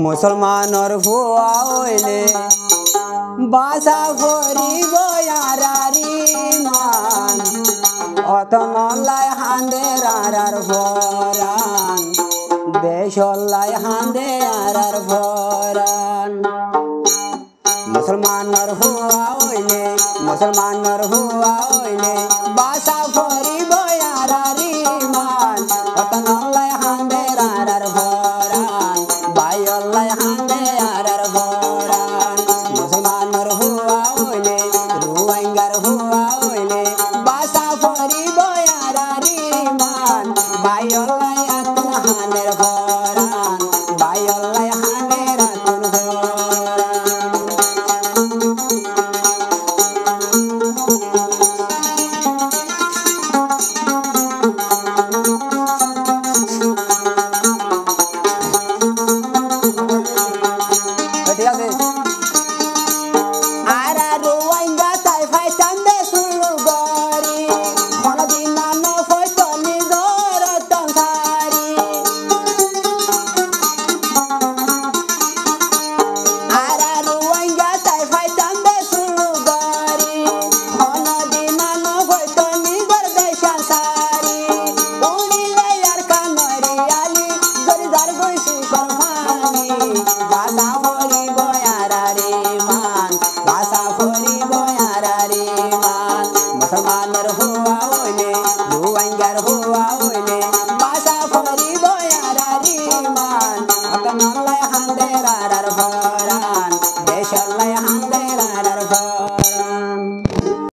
মুসলমানর হুয়া হইলে বাসা ভরিব আরারি মান অত নল্লাই হান্দে আর ভরান দেশল্লাই হান্দে আর ভরান মুসলমানর হুয়া হইলে বাসা ভরিব আরারি মান অত নল্লাই হান্দে আর ভরান বাইল্লাই হান্দে আর ভরান মুসলমানর হুয়া হইলে রুয়াঙ্গার হুয়া হইলে বাসা ভরিব আরারি মান বাইল্লাই আতুন হানের ভরান বাইল্লাই হানের আতুন ভরান ঠিক আছে আর রুয়াঙ্গা তাই ফাইতাম দে সুলু গরি কোনদিন না ফটো নিজর তংসারি আর রুয়াঙ্গা তাই ফাইতাম দে সুলু গরি কোনদিন না ফটো নিজর দেশাসারি উড়িলে আর কানরি আলি গরিদার গইসু করমানি বাসা ভরিব আরারি মান বাসা ভরিব আরারি মান মুসলমানের হুয়া হইলে রুয়াঙ্গার হুয়া